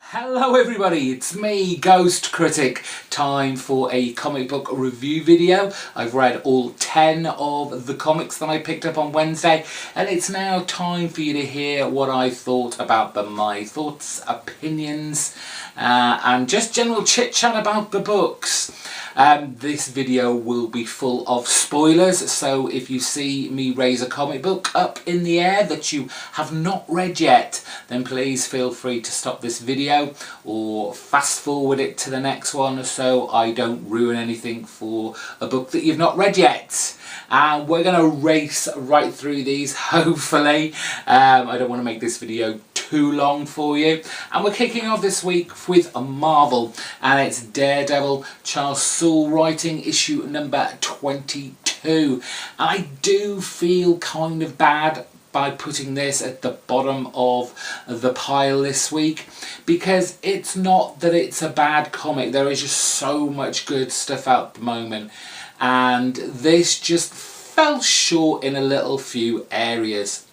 Hello everybody, it's me, GhostCritic. Time for a comic book review video. I've read all 10 of the comics that I picked up on Wednesday, and it's now time for you to hear what I thought about them, my thoughts, opinions, and just general chit-chat about the books. This video will be full of spoilers, so if you see me raise a comic book up in the air that you have not read yet, then please feel free to stop this video or fast forward it to the next one so I don't ruin anything for a book that you've not read yet. And we're going to race right through these, hopefully. I don't want to make this video too long for you. And we're kicking off this week with a Marvel, and it's Daredevil, Charles Soule writing, issue number 22. And I do feel kind of bad by putting this at the bottom of the pile this week, because it's not that it's a bad comic. There is just so much good stuff out at the moment, and this just fell short in a little few areas.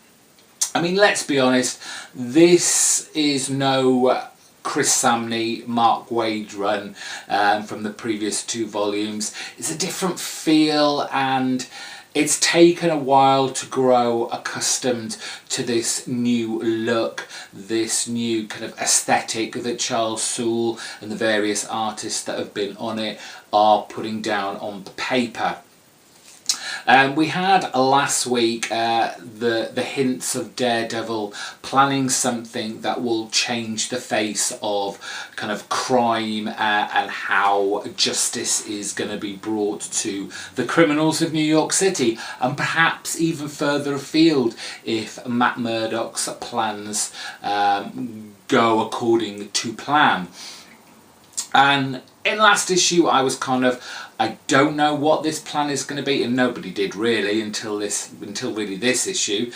I mean, let's be honest, this is no Chris Samney, Mark Waid run from the previous 2 volumes. It's a different feel, and it's taken a while to grow accustomed to this new look, this new kind of aesthetic that Charles Soule and the various artists that have been on it are putting down on the paper. We had last week the hints of Daredevil planning something that will change the face of kind of crime and how justice is going to be brought to the criminals of New York City, and perhaps even further afield if Matt Murdock's plans go according to plan. And in last issue I was kind of, I don't know what this plan is going to be, and nobody did really until really this issue.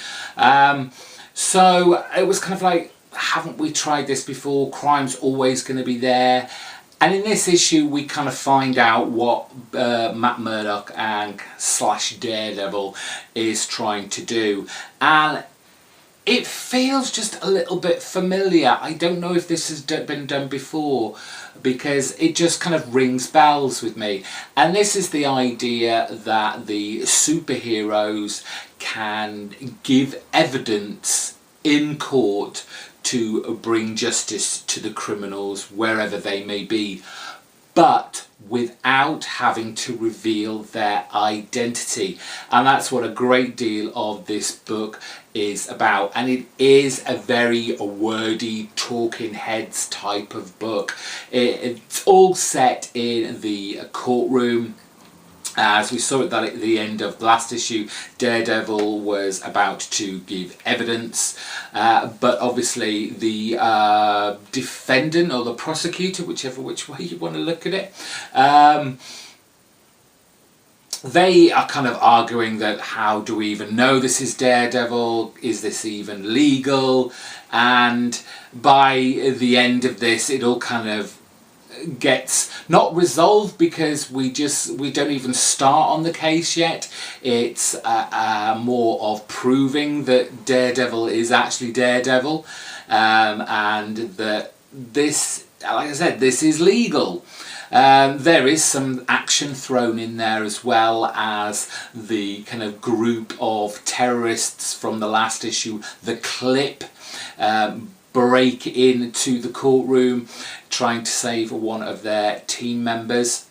So it was kind of like, haven't we tried this before? Crime's always going to be there. And in this issue we kind of find out what Matt Murdock and / Daredevil is trying to do. And it feels just a little bit familiar. I don't know if this has been done before, because it just kind of rings bells with me. And this is the idea that the superheroes can give evidence in court to bring justice to the criminals wherever they may be, but without having to reveal their identity. And that's what a great deal of this book is about, and it is a very wordy talking heads type of book. It's all set in the courtroom. As we saw at the end of the last issue, Daredevil was about to give evidence, but obviously the defendant or the prosecutor, which way you want to look at it, they are kind of arguing that how do we even know this is Daredevil? Is this even legal? And by the end of this, it all kind of gets not resolved, because we don't even start on the case yet. It's more of proving that Daredevil is actually Daredevil, and that this, like I said, this is legal. There is some action thrown in there, as well as the kind of group of terrorists from the last issue, the Clip, break into the courtroom trying to save one of their team members.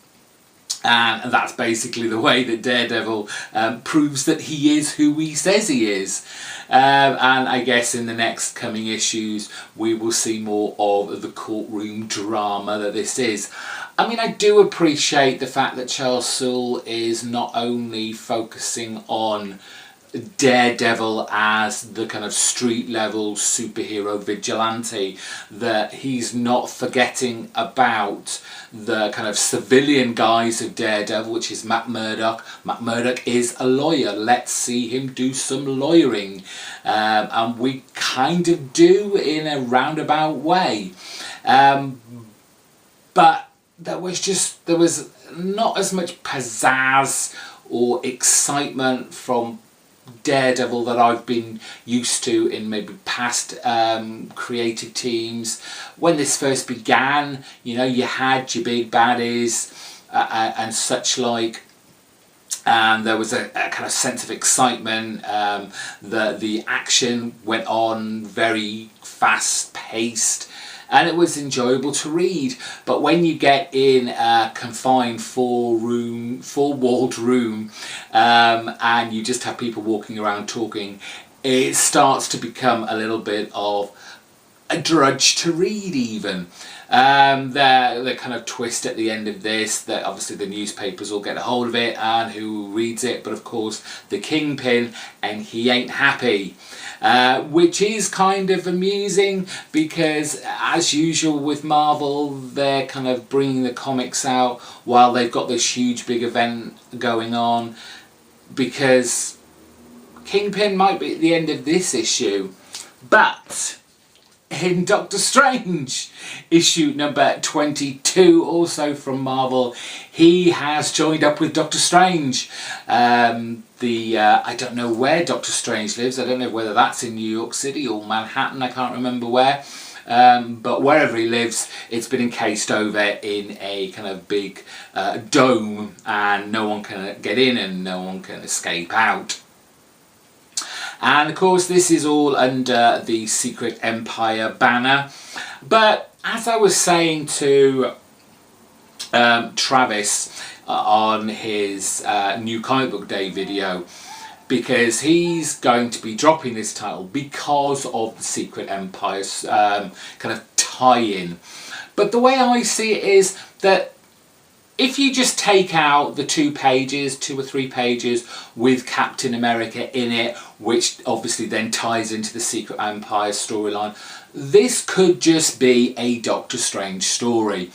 And that's basically the way that Daredevil proves that he is who he says he is. And I guess in the next coming issues we will see more of the courtroom drama that this is. I mean, I do appreciate the fact that Charles Soule is not only focusing on Daredevil as the kind of street level superhero vigilante, that he's not forgetting about the kind of civilian guise of Daredevil, which is Matt Murdock. Matt Murdock is a lawyer. Let's see him do some lawyering, and we kind of do in a roundabout way, but there was not as much pizzazz or excitement from Daredevil that I've been used to in maybe past creative teams. When this first began, you know, you had your big baddies and such like. And there was a kind of sense of excitement. The action went on very fast paced, and it was enjoyable to read. But when you get in a confined four-walled room, and you just have people walking around talking, it starts to become a little bit of a drudge to read even. The kind of twist at the end of this, that obviously the newspapers will get a hold of it and who reads it, but of course the Kingpin, and he ain't happy. Which is kind of amusing because, as usual with Marvel, they're kind of bringing the comics out while they've got this huge big event going on, because Kingpin might be at the end of this issue, but in Doctor Strange, issue number 22, also from Marvel, he has joined up with Doctor Strange. I don't know where Doctor Strange lives. I don't know whether that's in New York City or Manhattan. I can't remember where. But wherever he lives, it's been encased over in a kind of big dome, and no one can get in and no one can escape out. And of course this is all under the Secret Empire banner. But as I was saying to Travis on his new comic book day video, because he's going to be dropping this title because of the Secret Empire's kind of tie-in. But the way I see it is that if you just take out the 2 or 3 pages with Captain America in it, which obviously then ties into the Secret Empire storyline, this could just be a Doctor Strange story,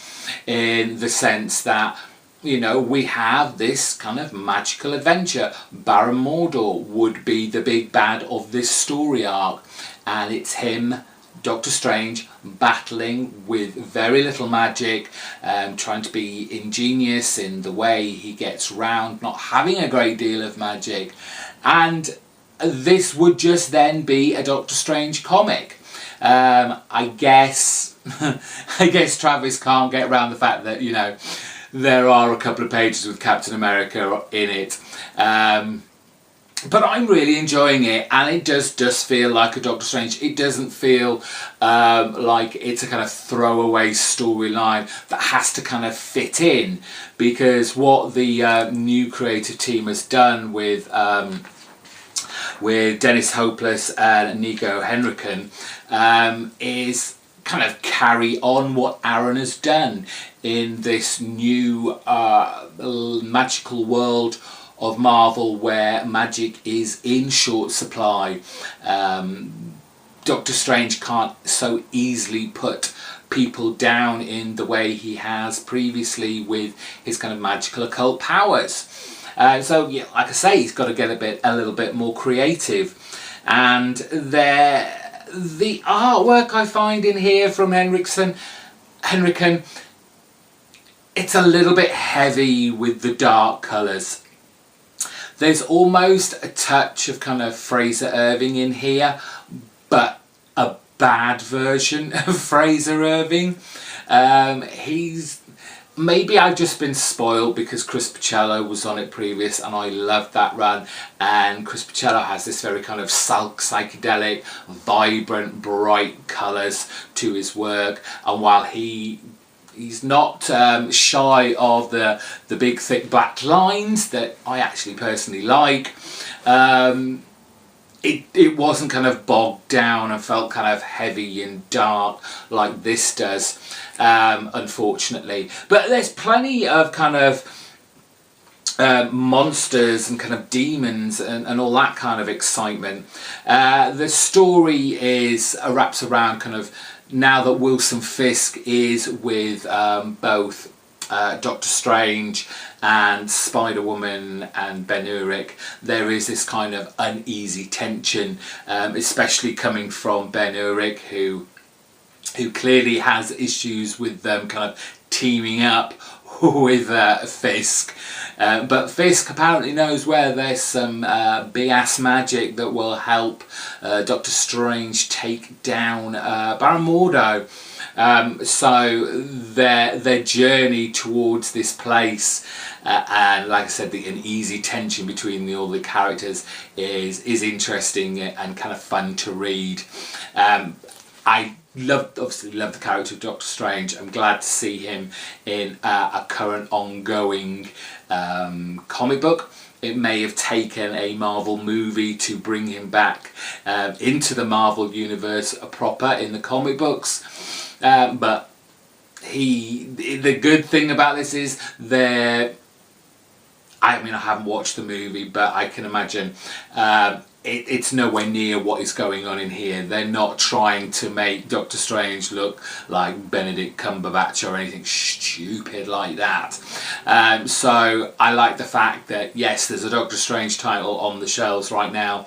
in the sense that, you know, we have this kind of magical adventure. Baron Mordo would be the big bad of this story arc, and it's him, Doctor Strange, battling with very little magic, trying to be ingenious in the way he gets round not having a great deal of magic, and this would just then be a Doctor Strange comic. I guess Travis can't get around the fact that, you know, there are a couple of pages with Captain America in it. But I'm really enjoying it, and it does feel like a Doctor Strange. It doesn't feel like it's a kind of throwaway storyline that has to kind of fit in, because what the new creative team has done with Dennis Hopeless and Nico Henriken is kind of carry on what Aaron has done in this new magical world of Marvel, where magic is in short supply. Doctor Strange can't so easily put people down in the way he has previously with his kind of magical occult powers. So yeah, like I say, he's got to get a little bit more creative. And the artwork I find in here from Henriken, it's a little bit heavy with the dark colours. There's almost a touch of kind of Fraser Irving in here, but a bad version of Fraser Irving. Maybe I've just been spoiled because Chris Picciello was on it previous and I loved that run, and Chris Picciello has this very kind of psychedelic, vibrant, bright colours to his work, and while he's not shy of the big thick black lines that I actually personally like, it wasn't kind of bogged down and felt kind of heavy and dark like this does, unfortunately. But there's plenty of kind of monsters and kind of demons and all that kind of excitement. The story wraps around kind of, now that Wilson Fisk is with both Doctor Strange and Spider-Woman and Ben Urich, there is this kind of uneasy tension, especially coming from Ben Urich, who clearly has issues with them kind of teaming up with Fisk. But Fisk apparently knows where there's some big-ass magic that will help Doctor Strange take down Baron Mordo. So their journey towards this place, and like I said, an easy tension between all the characters is interesting and kind of fun to read. I obviously love the character of Doctor Strange. I'm glad to see him in a current ongoing comic book. It may have taken a Marvel movie to bring him back into the Marvel universe proper in the comic books, but the good thing about this is I mean, I haven't watched the movie, but I can imagine it's nowhere near what is going on in here. They're not trying to make Doctor Strange look like Benedict Cumberbatch or anything stupid like that. So I like the fact that, yes, there's a Doctor Strange title on the shelves right now,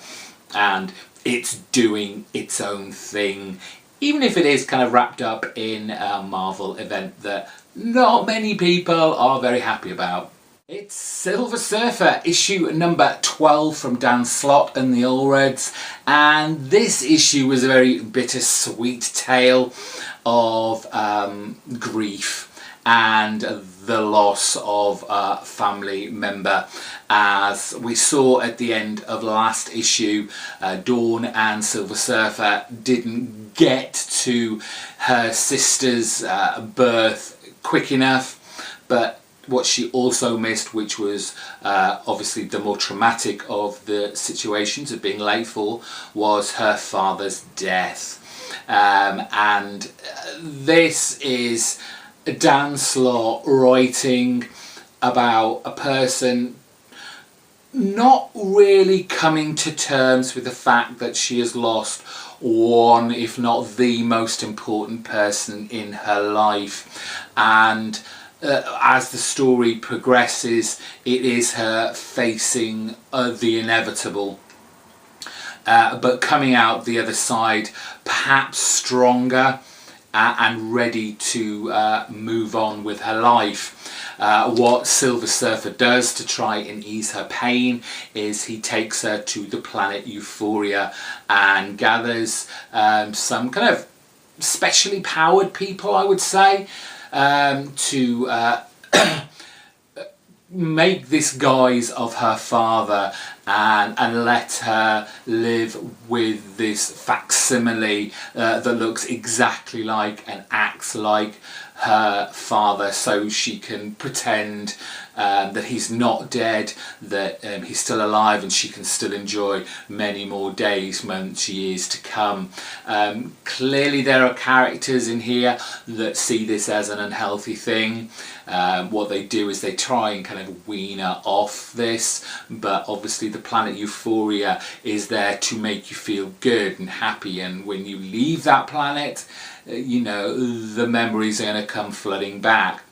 and it's doing its own thing, even if it is kind of wrapped up in a Marvel event that not many people are very happy about. It's Silver Surfer, issue number 12 from Dan Slott and the Allreds, and this issue was a very bittersweet tale of grief and the loss of a family member. As we saw at the end of last issue, Dawn and Silver Surfer didn't get to her sister's birth quick enough, but what she also missed, which was obviously the more traumatic of the situations of being late for, was her father's death. And this is Dan Slott writing about a person not really coming to terms with the fact that she has lost one, if not the most important person in her life. And as the story progresses, it is her facing the inevitable, but coming out the other side perhaps stronger and ready to move on with her life. What Silver Surfer does to try and ease her pain is he takes her to the planet Euphoria and gathers some kind of specially powered people, I would say, to make this guise of her father and let her live with this facsimile that looks exactly like and acts like her father, so she can pretend that he's not dead, that he's still alive, and she can still enjoy many more days, months, years to come. Clearly there are characters in here that see this as an unhealthy thing. What they do is they try and kind of wean her off this, but obviously the planet Euphoria is there to make you feel good and happy, and when you leave that planet, you know, the memories are going to come flooding back.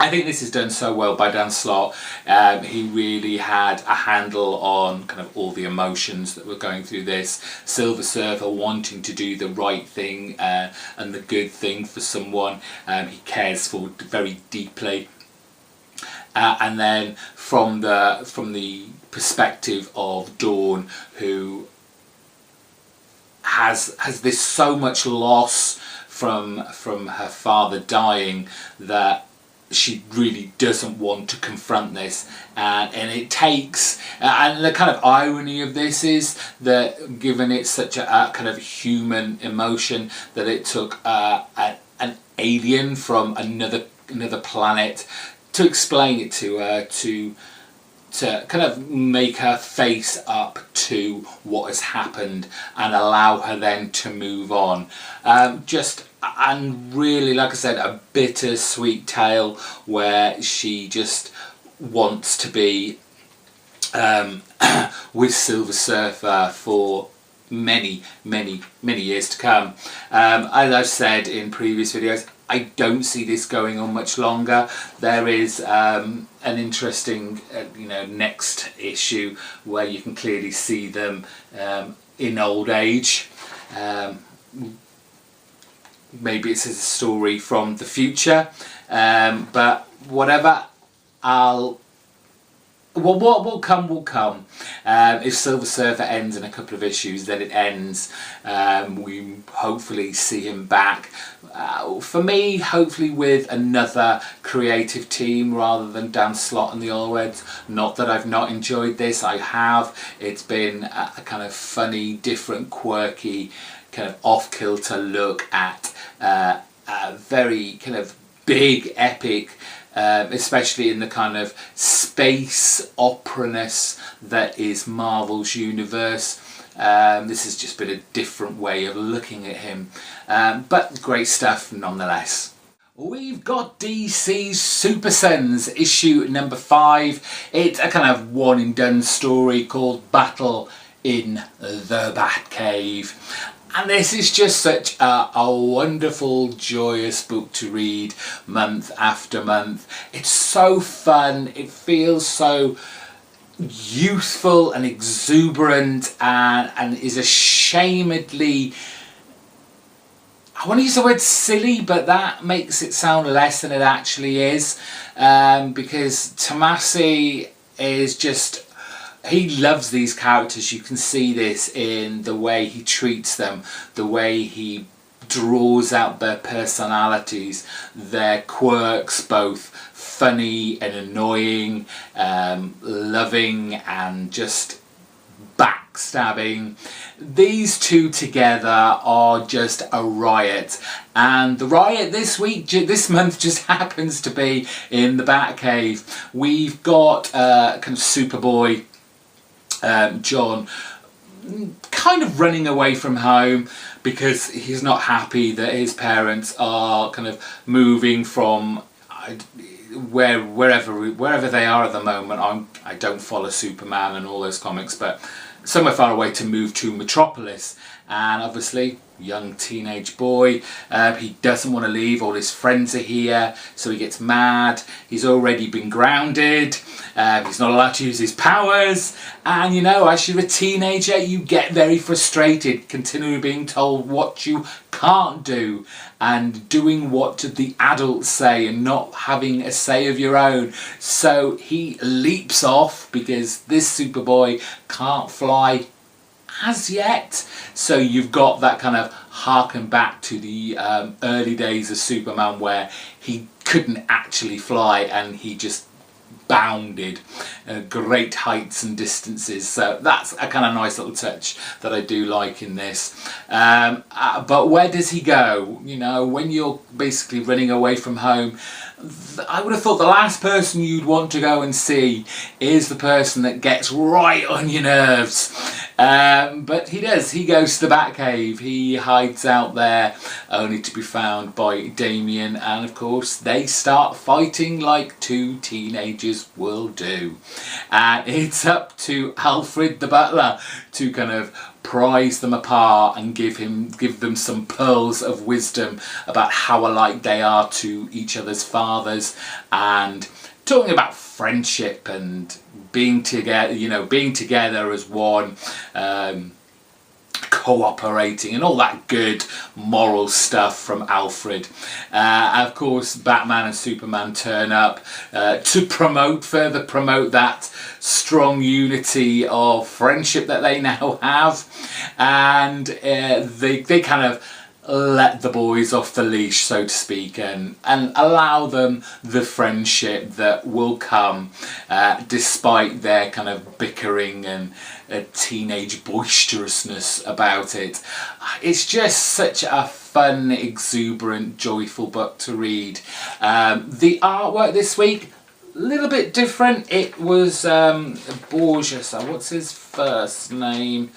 I think this is done so well by Dan Slott. He really had a handle on kind of all the emotions that were going through this. Silver Surfer wanting to do the right thing and the good thing for someone he cares for very deeply. And then from the perspective of Dawn, who has this so much loss from her father dying that she really doesn't want to confront this, and it takes, and the kind of irony of this is that given it's such a kind of human emotion, that it took an alien from another planet to explain it to her, to kind of make her face up to what has happened and allow her then to move on. And really, like I said, a bittersweet tale where she just wants to be with Silver Surfer for many years to come. As I've said in previous videos, I don't see this going on much longer. There is an interesting next issue where you can clearly see them in old age. Maybe it's a story from the future, but whatever, what will come will come. If Silver Surfer ends in a couple of issues, then it ends. We hopefully see him back. For me, hopefully with another creative team rather than Dan Slott and the Allreds. Not that I've not enjoyed this, I have. It's been a kind of funny, different, quirky, kind of off-kilter look at a very kind of big, epic, especially in the kind of space opera-ness that is Marvel's universe. This has just been a different way of looking at him, but great stuff nonetheless. We've got DC's Super Sons issue number 5. It's a kind of one and done story called Battle in the Batcave. And this is just such a wonderful, joyous book to read month after month. It's so fun, it feels so youthful and exuberant, and is ashamedly, I want to use the word silly, but that makes it sound less than it actually is, because Tomasi is just, he loves these characters. You can see this in the way he treats them, the way he draws out their personalities, their quirks, both funny and annoying, loving and just backstabbing. These two together are just a riot, and the riot this month just happens to be in the Batcave. We've got kind of Superboy, John, kind of running away from home because he's not happy that his parents are kind of moving from wherever they are at the moment. I don't follow Superman and all those comics, but somewhere far away to move to Metropolis. And obviously, young teenage boy, he doesn't want to leave. All his friends are here, so he gets mad. He's already been grounded. He's not allowed to use his powers. And you know, as you're a teenager, you get very frustrated, continually being told what you can't do and doing what the adults say and not having a say of your own. So he leaps off because this Superboy can't fly as yet. So you've got that kind of harken back to the early days of Superman where he couldn't actually fly and he just bounded great heights and distances. So that's a kind of nice little touch that I do like in this. But where does he go? You know, when you're basically running away from home, I would have thought the last person you'd want to go and see is the person that gets right on your nerves. But he does. He goes to the Batcave. He hides out there, only to be found by Damien, and of course they start fighting like two teenagers will do. And it's up to Alfred the Butler to kind of prise them apart and give them some pearls of wisdom about how alike they are to each other's fathers, and talking about friendship and being together, you know, being together as one, cooperating and all that good moral stuff from Alfred. Of course, Batman and Superman turn up to further promote that strong unity of friendship that they now have, and they kind of let the boys off the leash, so to speak, and allow them the friendship that will come despite their kind of bickering and teenage boisterousness about it. It's just such a fun, exuberant, joyful book to read. The artwork this week, a little bit different. It was Borges, what's his first name?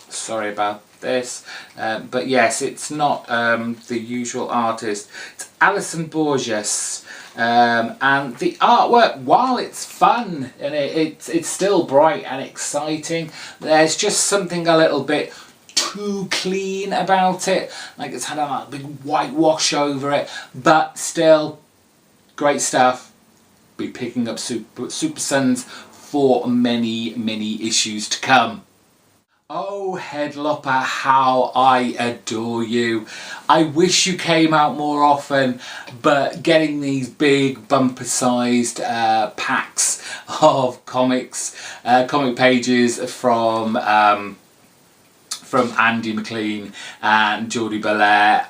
Sorry about this, but yes, it's not the usual artist. It's Alison Borges, and the artwork, while it's fun and it's still bright and exciting, there's just something a little bit too clean about it, like it's had a big whitewash over it, but still great stuff. Be picking up Super Sons for many issues to come. Oh, Headlopper, how I adore you. I wish you came out more often, but getting these big bumper-sized packs of comics, comic pages from Andy McLean and Geordie Belair,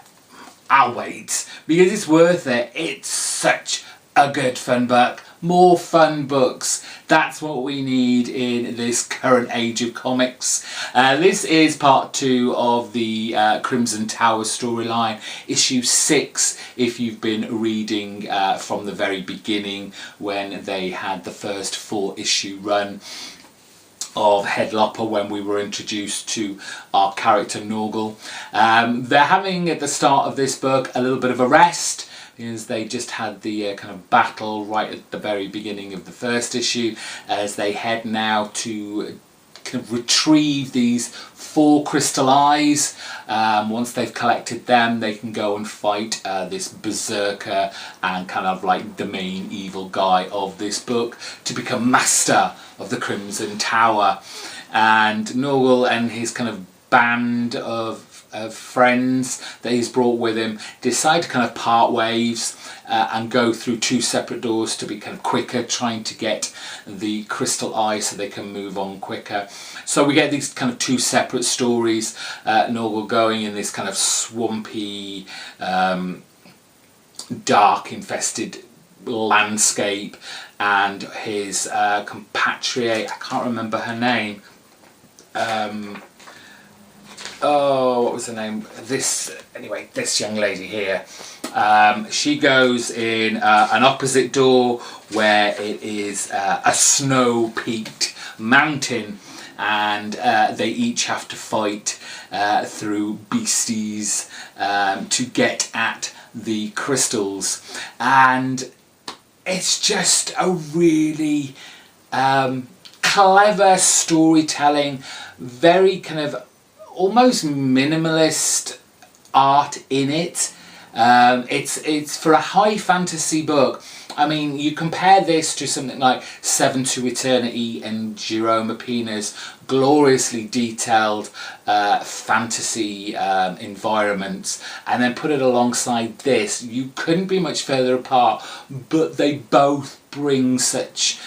I'll wait, because it's worth it. It's such a good fun book. More fun books. That's what we need in this current age of comics. This is part 2 of the Crimson Tower storyline, issue 6, if you've been reading from the very beginning when they had the first 4-issue run of Headlopper, when we were introduced to our character Norgal. They're having, at the start of this book, a little bit of a rest, because they just had the kind of battle right at the very beginning of the first issue, as they head now to kind of retrieve these 4 crystal eyes. Once they've collected them, they can go and fight this berserker and kind of like the main evil guy of this book to become master of the Crimson Tower. And Norgal and his kind of band of friends that he's brought with him decide to kind of part ways and go through 2 separate doors to be kind of quicker, trying to get the crystal eye so they can move on quicker. So we get these kind of 2 separate stories. Norgal going in this kind of swampy, dark infested landscape, and his compatriot, I can't remember her name, oh, what was her name? This young lady here. She goes in an opposite door where it is a snow-peaked mountain, and they each have to fight through beasties to get at the crystals. And it's just a really clever storytelling, very kind of almost minimalist art in it. It's for a high fantasy book. I mean, you compare this to something like Seven to Eternity and Jerome Apina's gloriously detailed fantasy environments, and then put it alongside this, you couldn't be much further apart, but they both bring such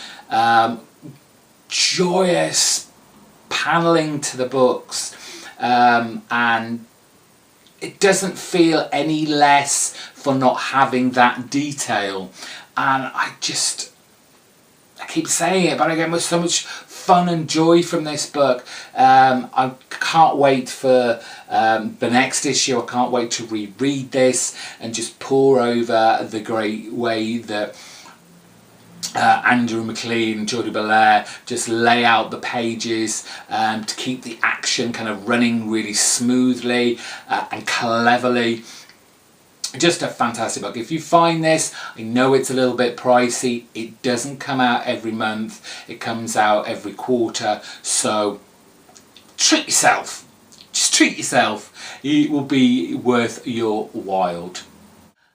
joyous paneling to the books. And it doesn't feel any less for not having that detail. And I keep saying it, but I get so much fun and joy from this book. I can't wait for the next issue. I can't wait to reread this and just pore over the great way that Andrew McLean and Geordie Belair just lay out the pages to keep the action kind of running really smoothly and cleverly. Just a fantastic book. If you find this, I know it's a little bit pricey. It doesn't come out every month. It comes out every quarter. So treat yourself. Just treat yourself. It will be worth your while.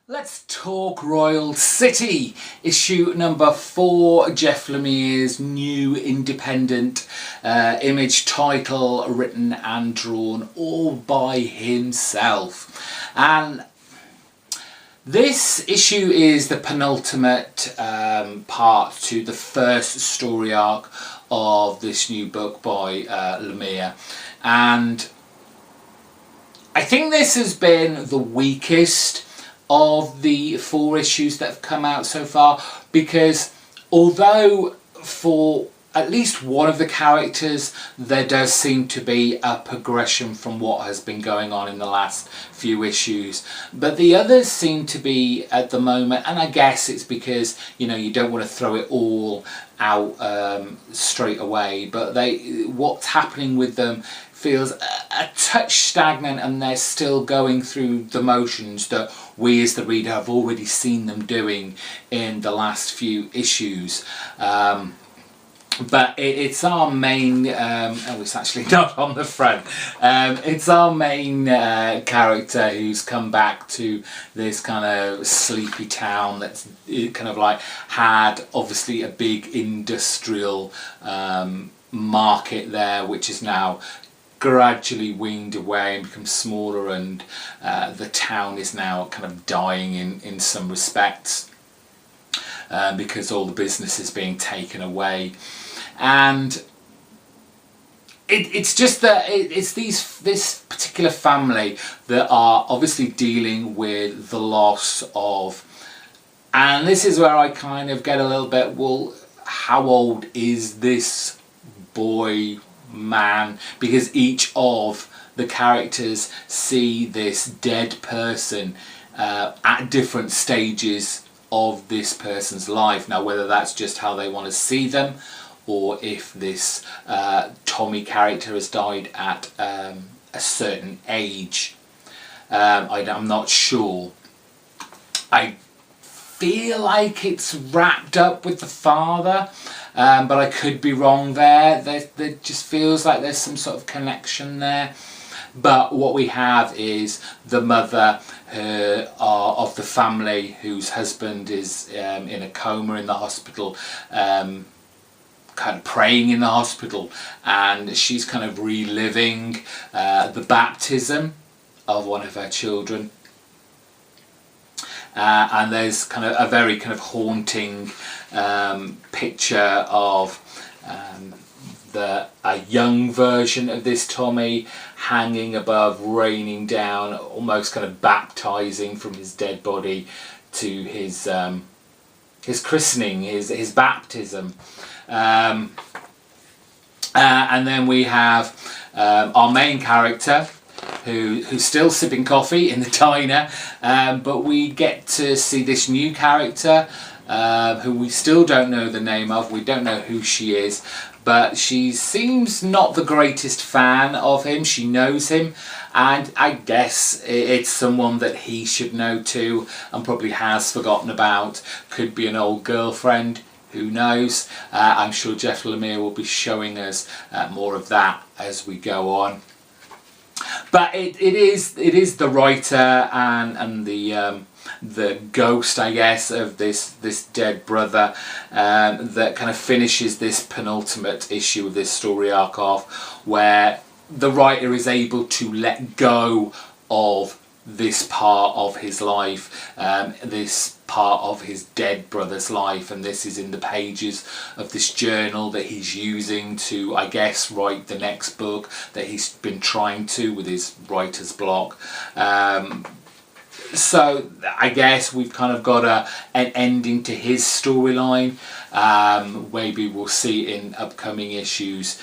Let's talk Royal City, issue number 4, Jeff Lemire's new independent Image title, written and drawn all by himself. And this issue is the penultimate part to the first story arc of this new book by Lemire. And I think this has been the weakest of the 4 issues that have come out so far, because although for at least one of the characters there does seem to be a progression from what has been going on in the last few issues, but the others seem to be at the moment, and I guess it's because, you know, you don't want to throw it all out straight away, but what's happening with them feels a touch stagnant, and they're still going through the motions that we as the reader have already seen them doing in the last few issues. But it's our main, oh, it's actually not on the front, it's our main character who's come back to this kind of sleepy town that's kind of like had obviously a big industrial market there, which is now gradually weaned away and become smaller, and the town is now kind of dying in some respects because all the business is being taken away. And it's just that it's this particular family that are obviously dealing with the loss of, and this is where I kind of get a little bit, well, how old is this boy man? Because each of the characters see this dead person at different stages of this person's life. Now, whether that's just how they want to see them, or if this Tommy character has died at a certain age, I'm not sure. I feel like it's wrapped up with the father, but I could be wrong there. There just feels like there's some sort of connection there. But what we have is the mother of the family, whose husband is in a coma in the hospital, kind of praying in the hospital, and she's kind of reliving the baptism of one of her children. And there's kind of a very kind of haunting picture of a young version of this Tommy hanging above, raining down, almost kind of baptizing from his dead body to his christening, his baptism. And then we have our main character, who's still sipping coffee in the diner, but we get to see this new character who we still don't know the name of. We don't know who she is, but she seems not the greatest fan of him. She knows him, and I guess it's someone that he should know too, and probably has forgotten about. Could be an old girlfriend, who knows. I'm sure Jeff Lemire will be showing us more of that as we go on. But it is the writer and the ghost, I guess, of this dead brother that kind of finishes this penultimate issue of this story arc off, where the writer is able to let go of this part of his life, this part of his dead brother's life, and this is in the pages of this journal that he's using to, I guess, write the next book that he's been trying to with his writer's block. So I guess we've kind of got an ending to his storyline. Maybe we'll see in upcoming issues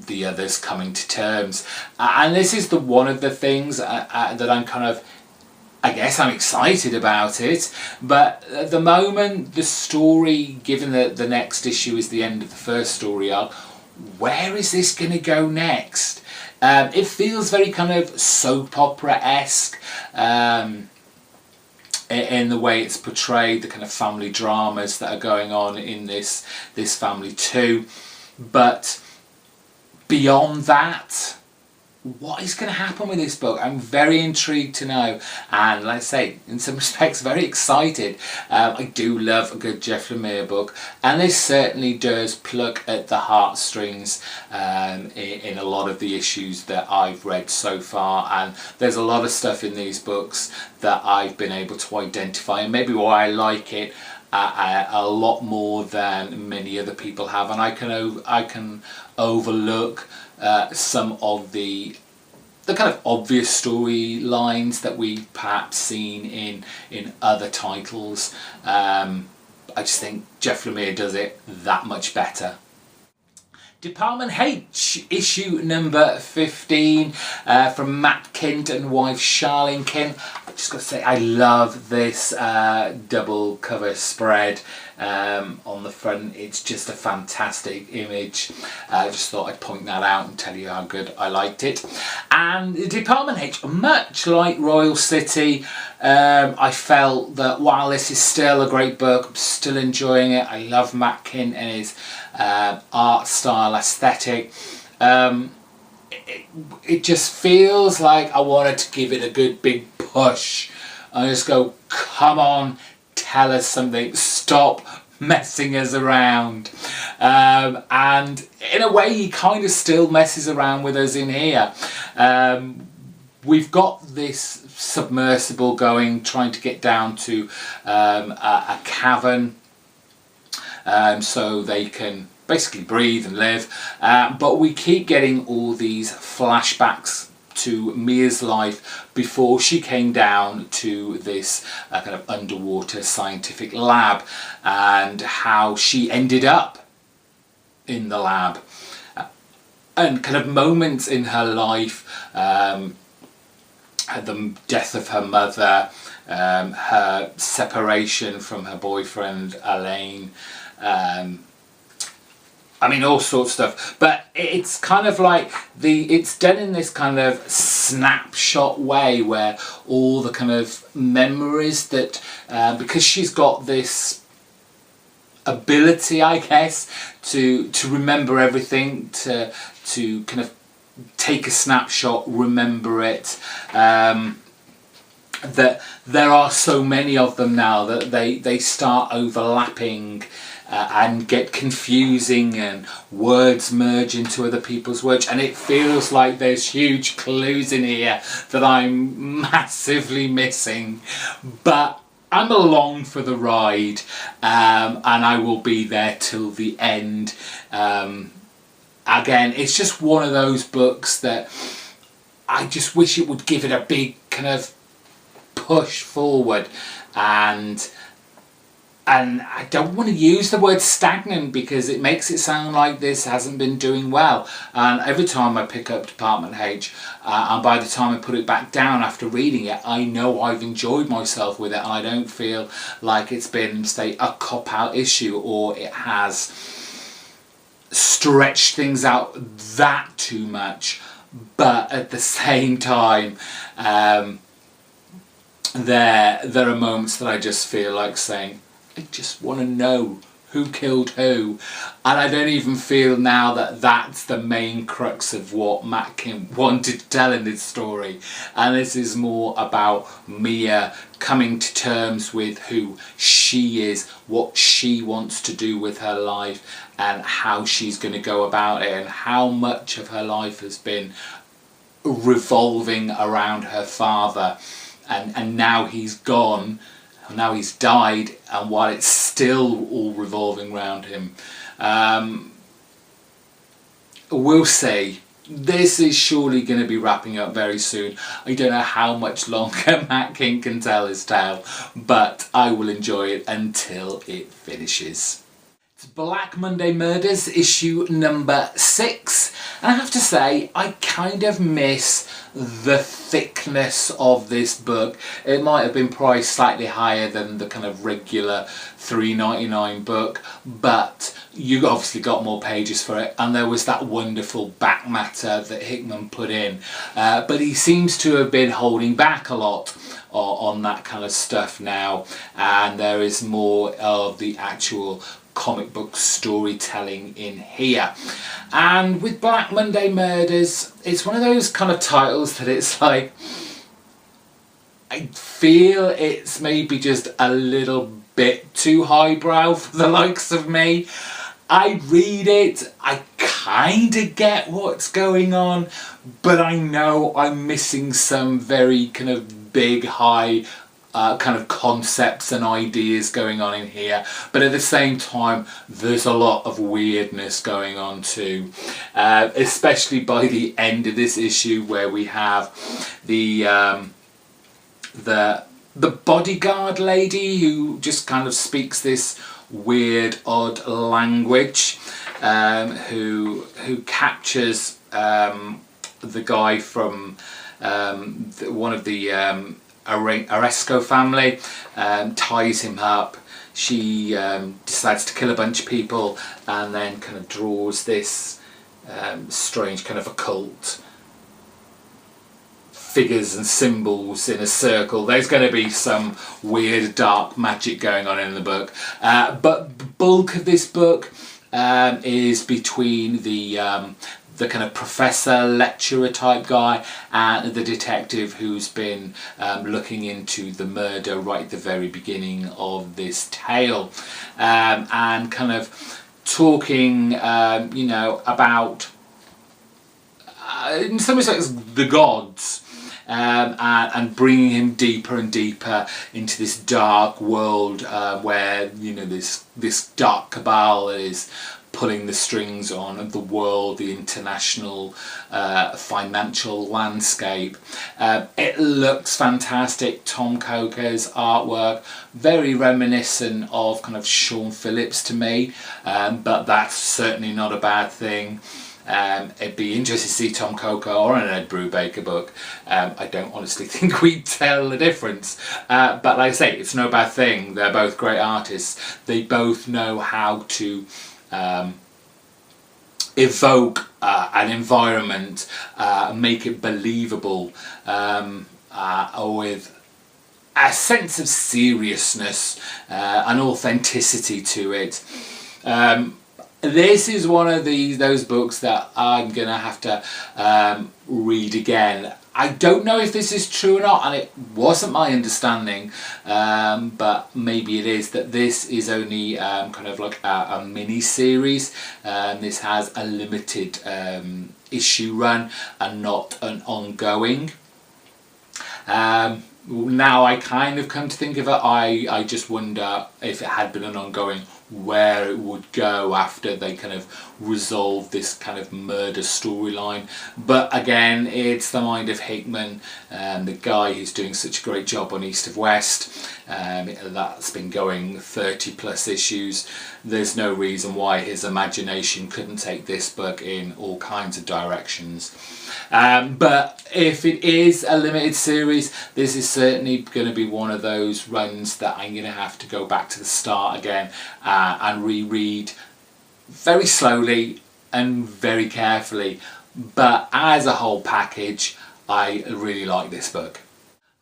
the others coming to terms, and this is one of the things that I'm kind of, I guess I'm excited about it, but at the moment the story, given that the next issue is the end of the first story arc, where is this going to go next? It feels very kind of soap opera-esque in the way it's portrayed, the kind of family dramas that are going on in this family too. But beyond that, what is going to happen with this book? I'm very intrigued to know, and like I say, in some respects very excited. I do love a good Jeff Lemire book, and this certainly does pluck at the heartstrings in a lot of the issues that I've read so far, and there's a lot of stuff in these books that I've been able to identify, and maybe why I like it a lot more than many other people have, and I can overlook some of the kind of obvious storylines that we perhaps seen in other titles. I just think Jeff Lemire does it that much better. Department H, issue number 15, from Matt Kint and wife Charlene Kint. I've just got to say, I love this double cover spread on the front. It's just a fantastic image. I just thought I'd point that out and tell you how good I liked it. And Department H, much like Royal City, I felt that while this is still a great book, I'm still enjoying it. I love Matt Kint and his art style, aesthetic. It just feels like I wanted to give it a good big push. I just go, come on, tell us something. Stop messing us around. And in a way, he kind of still messes around with us in here. We've got this submersible going, trying to get down to a cavern, so they can basically breathe and live. But we keep getting all these flashbacks to Mia's life before she came down to this kind of underwater scientific lab, and how she ended up in the lab, and kind of moments in her life, the death of her mother, her separation from her boyfriend Elaine, I mean, all sorts of stuff. But it's kind of like it's done in this kind of snapshot way, where all the kind of memories that, because she's got this ability, I guess, to remember everything, to kind of take a snapshot, remember it, that there are so many of them now that they start overlapping, and get confusing, and words merge into other people's words, and it feels like there's huge clues in here that I'm massively missing. But I'm along for the ride, and I will be there till the end. Again, it's just one of those books that I just wish it would give it a big kind of push forward, and I don't want to use the word stagnant, because it makes it sound like this hasn't been doing well. And every time I pick up Department H, and by the time I put it back down after reading it, I know I've enjoyed myself with it, and I don't feel like it's been, say, a cop-out issue, or it has stretched things out that too much. But at the same time, there are moments that I just feel like saying, I just want to know who killed who, and I don't even feel now that that's the main crux of what Matt Kim wanted to tell in this story. And this is more about Mia coming to terms with who she is, what she wants to do with her life, and how she's going to go about it, and how much of her life has been revolving around her father, and now he's gone. Now he's died, and while it's still all revolving around him, we'll see. This is surely going to be wrapping up very soon. I don't know how much longer Matt King can tell his tale, but I will enjoy it until it finishes. It's Black Monday Murders, issue number 6, and I have to say, I kind of miss the thickness of this book. It might have been priced slightly higher than the kind of regular $3.99 book, but you obviously got more pages for it, and there was that wonderful back matter that Hickman put in, but he seems to have been holding back a lot on that kind of stuff now, and there is more of the actual comic book storytelling in here. And with Black Monday Murders, it's one of those kind of titles that it's like, I feel it's maybe just a little bit too highbrow for the likes of me. I read it, I kind of get what's going on, but I know I'm missing some very kind of big, high kind of concepts and ideas going on in here, but at the same time there's a lot of weirdness going on too, especially by the end of this issue, where we have the bodyguard lady who just kind of speaks this weird odd language, who captures the guy from one of the Oresco family, ties him up. She decides to kill a bunch of people, and then kind of draws this strange kind of occult figures and symbols in a circle. There's going to be some weird dark magic going on in the book, but the bulk of this book is between the the kind of professor, lecturer type guy, and the detective who's been looking into the murder right at the very beginning of this tale, and kind of talking, you know, about, in some respects, the gods. And bringing him deeper and deeper into this dark world where, you know, this dark cabal is pulling the strings on the world, the international financial landscape. It looks fantastic. Tom Coker's artwork, very reminiscent of kind of Sean Phillips to me, but that's certainly not a bad thing. It'd be interesting to see Tom Coker or an Ed Brubaker book. I don't honestly think we'd tell the difference. But like I say, it's no bad thing. They're both great artists. They both know how to evoke an environment, make it believable, with a sense of seriousness, and authenticity to it. This is one of those books that I'm going to have to read again. I don't know if this is true or not, and it wasn't my understanding, but maybe it is, that this is only kind of like a mini-series. This has a limited issue run and not an ongoing. Now I kind of come to think of it, I just wonder if it had been an ongoing, where it would go after they kind of resolve this kind of murder storyline. But again, it's the mind of Hickman, the guy who's doing such a great job on East of West. That's been going 30 plus issues. There's no reason why his imagination couldn't take this book in all kinds of directions. But if it is a limited series, this is certainly going to be one of those runs that I'm going to have to go back to the start again and reread very slowly and very carefully. But as a whole package, I really like this book.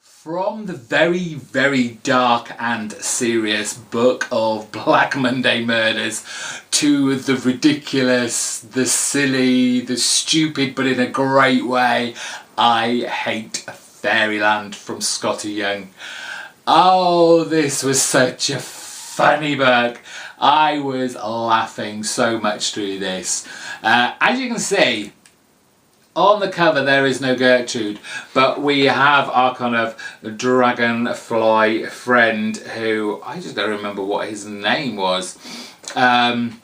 From the very, very dark and serious book of Black Monday Murders to the ridiculous, the silly, the stupid, but in a great way, I Hate Fairyland from Scotty Young. Oh, this was such a funny book. I was laughing so much through this. As you can see, on the cover there is no Gertrude, but we have our kind of dragonfly friend who, I just don't remember what his name was. Damn,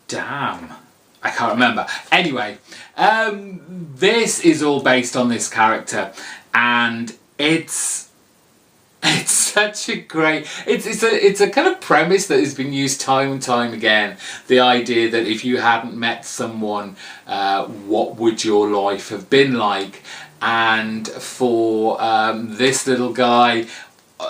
I can't remember. Anyway, this is all based on this character, and it's such a great, it's a kind of premise that has been used time and time again. The idea that if you hadn't met someone, what would your life have been like? And for this little guy,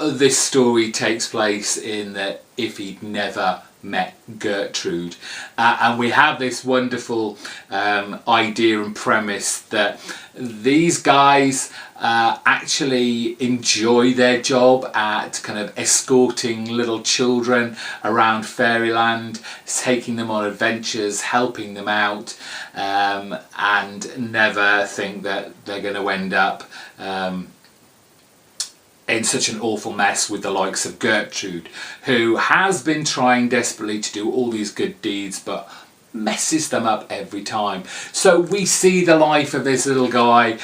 this story takes place in that if he'd never met Gertrude, and we have this wonderful idea and premise that these guys actually enjoy their job at kind of escorting little children around Fairyland, taking them on adventures, helping them out, and never think that they're going to end up in such an awful mess with the likes of Gertrude, who has been trying desperately to do all these good deeds but messes them up every time. So we see the life of this little guy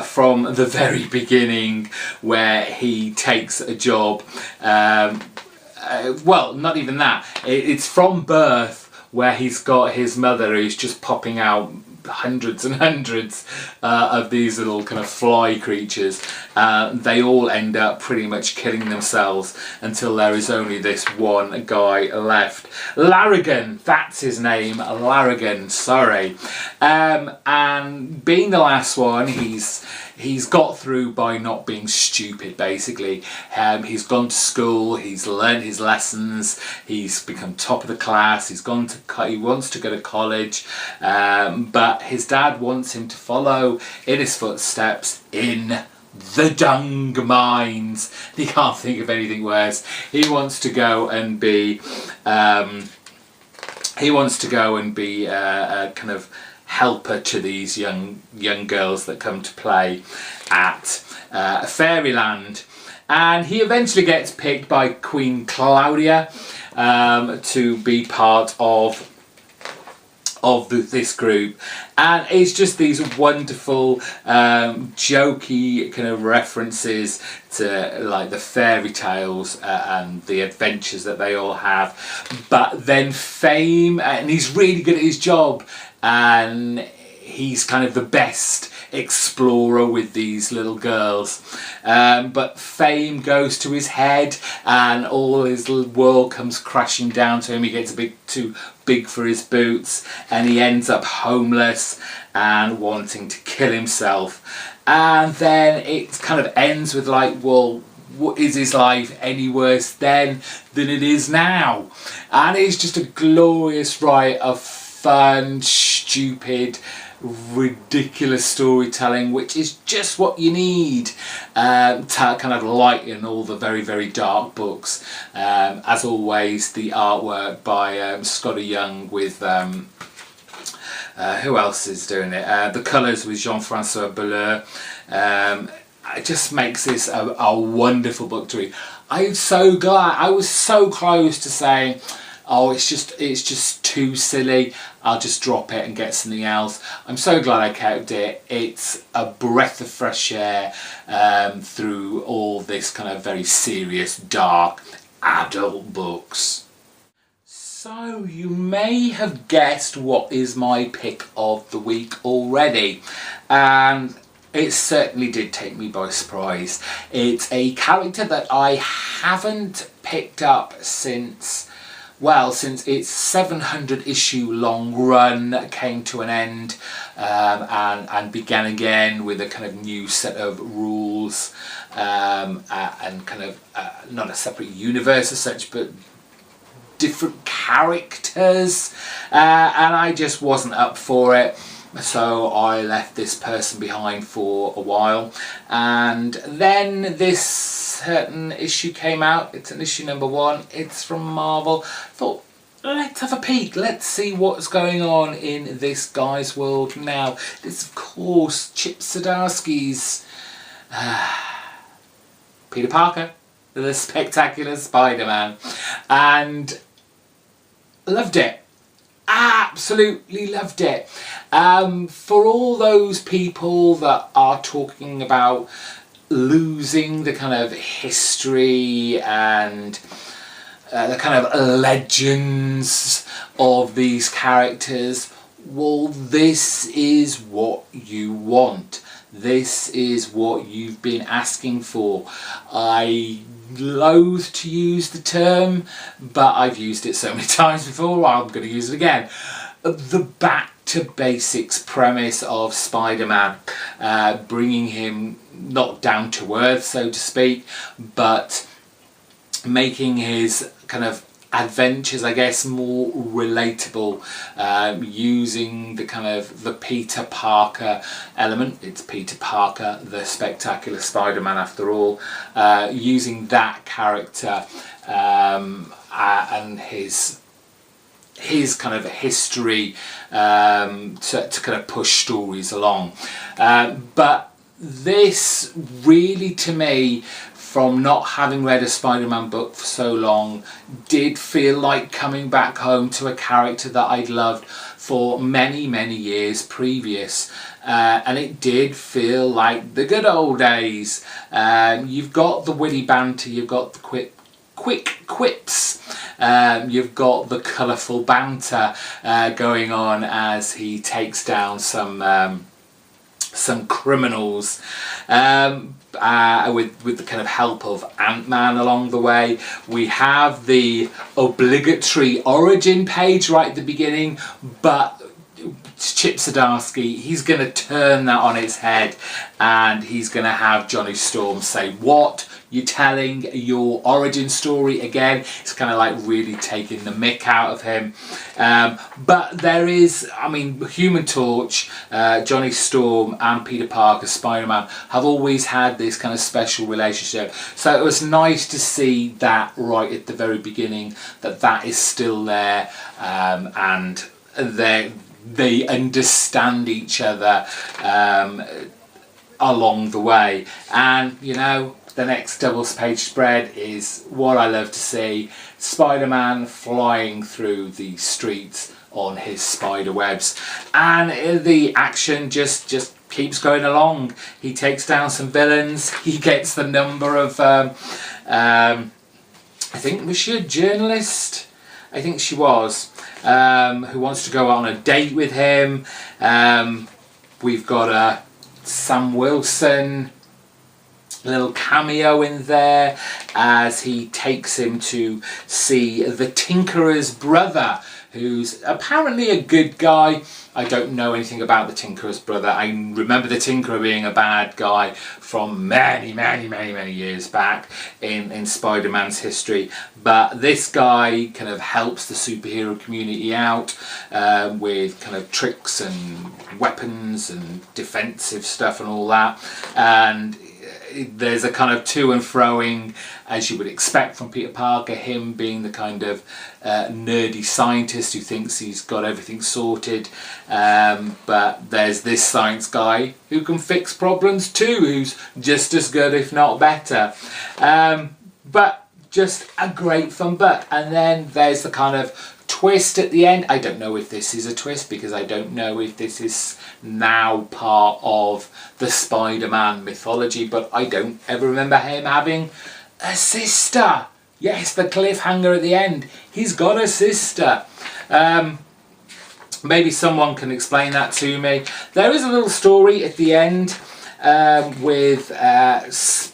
from the very beginning, where he takes a job, well, not even that, it's from birth, where he's got his mother who's just popping out hundreds and hundreds of these little kind of fly creatures. They all end up pretty much killing themselves until there is only this one guy left. Larrigan, that's his name, Larrigan, sorry. And being the last one, he's got through by not being stupid, basically. He's gone to school, he's learned his lessons, he's become top of the class, he wants to go to college, but his dad wants him to follow in his footsteps in the dung mines. He can't think of anything worse. He wants to go and be he wants to go and be a kind of helper to these young girls that come to play at Fairyland. And he eventually gets picked by Queen Claudia to be part of this group, and it's just these wonderful jokey kind of references to like the fairy tales and the adventures that they all have. But then Fame, and he's really good at his job, and he's kind of the best explorer with these little girls, but Fame goes to his head and all his little world comes crashing down to him. He gets a bit too big for his boots and he ends up homeless and wanting to kill himself. And then it kind of ends with like, well, what is his life any worse then than it is now? And it's just a glorious ride of fun, stupid, ridiculous storytelling, which is just what you need to kind of lighten all the very, very dark books. As always, the artwork by Scotty Young with who else is doing it? The colours with Jean-Francois Belleur. It just makes this a wonderful book to read. I'm so glad. I was so close to saying, oh, it's just too silly, I'll just drop it and get something else. I'm so glad I kept it. It's a breath of fresh air through all this kind of very serious, dark, adult books. So you may have guessed what is my pick of the week already, and it certainly did take me by surprise. It's a character that I haven't picked up since its 700 issue long run came to an end, and began again with a kind of new set of rules, and kind of not a separate universe as such, but different characters, and I just wasn't up for it. So I left this person behind for a while, and then this certain issue came out. It's an issue number 1. It's from Marvel. Thought, let's have a peek. Let's see what's going on in this guy's world now. This, of course, Chip Zdarsky's Peter Parker, the Spectacular Spider-Man, and loved it. Absolutely loved it. For all those people that are talking about losing the kind of history and the kind of legends of these characters, well, this is what you want. This is what you've been asking for. I loathe to use the term, but I've used it so many times before, I'm going to use it again. The back to basics premise of Spider-Man, bringing him not down to earth, so to speak, but making his kind of adventures, I guess, more relatable, using the kind of the Peter Parker element. It's Peter Parker, the Spectacular Spider-Man after all, using that character and his kind of history to kind of push stories along. But this really, to me, from not having read a Spider-Man book for so long, did feel like coming back home to a character that I'd loved for many, many years previous. And it did feel like the good old days. You've got the witty banter, you've got the quick quips, you've got the colourful banter going on as he takes down some criminals, with the kind of help of Ant-Man along the way. We have the obligatory origin page right at the beginning, but Chip Zdarsky, he's going to turn that on its head, and he's going to have Johnny Storm say, "What? You're telling your origin story again?" It's kind of like really taking the mick out of him. But there is, I mean, Human Torch, Johnny Storm and Peter Parker, Spider-Man, have always had this kind of special relationship. So it was nice to see that right at the very beginning, that is still there, and they understand each other along the way. And, you know, the next double-page spread is what I love to see. Spider-Man flying through the streets on his spider webs. And the action just keeps going along. He takes down some villains. He gets the number of, I think, was she a journalist? I think she was, who wants to go on a date with him. We've got Sam Wilson, a little cameo in there as he takes him to see the Tinkerer's brother, who's apparently a good guy. I don't know anything about the Tinkerer's brother. I remember the Tinkerer being a bad guy from many years back in Spider-Man's history. But this guy kind of helps the superhero community out with kind of tricks and weapons and defensive stuff and all that. And there's a kind of to and froing, as you would expect from Peter Parker, him being the kind of nerdy scientist who thinks he's got everything sorted, but there's this science guy who can fix problems too, who's just as good if not better, but just a great fun book. And then there's the kind of twist at the end. I don't know if this is a twist, because I don't know if this is now part of the Spider-Man mythology, but I don't ever remember him having a sister. Yes, the cliffhanger at the end. He's got a sister. Maybe someone can explain that to me. There is a little story at the end with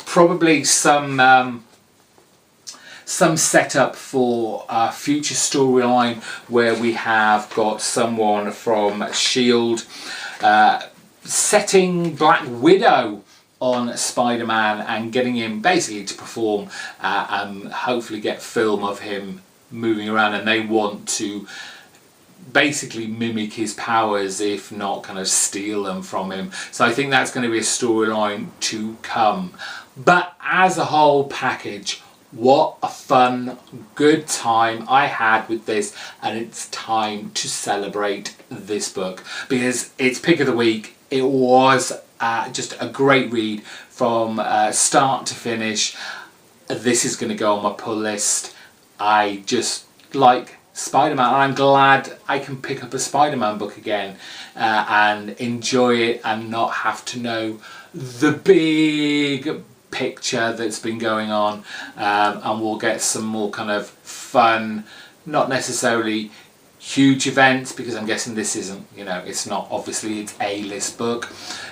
probably some setup for a future storyline where we have got someone from S.H.I.E.L.D. Setting Black Widow on Spider-Man and getting him basically to perform and hopefully get film of him moving around, and they want to basically mimic his powers, if not kind of steal them from him. So I think that's going to be a storyline to come. But as a whole package, what a fun, good time I had with this, and it's time to celebrate this book because it's pick of the week. It was just a great read from start to finish. This is going to go on my pull list. I just like Spider-Man, and I'm glad I can pick up a Spider-Man book again and enjoy it and not have to know the big picture that's been going on, and we'll get some more kind of fun, not necessarily huge events, because I'm guessing this isn't, you know, it's not, obviously it's a list book,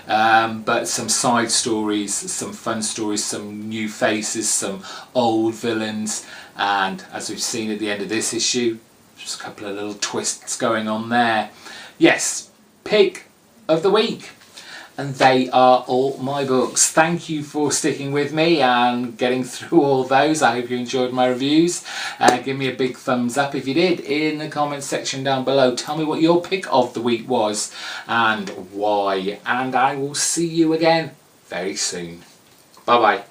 but some side stories, some fun stories, some new faces, some old villains, and as we've seen at the end of this issue, just a couple of little twists going on there. Yes, pick of the week. And they are all my books. Thank you for sticking with me and getting through all those. I hope you enjoyed my reviews. Give me a big thumbs up if you did in the comments section down below. Tell me what your pick of the week was and why. And I will see you again very soon. Bye bye.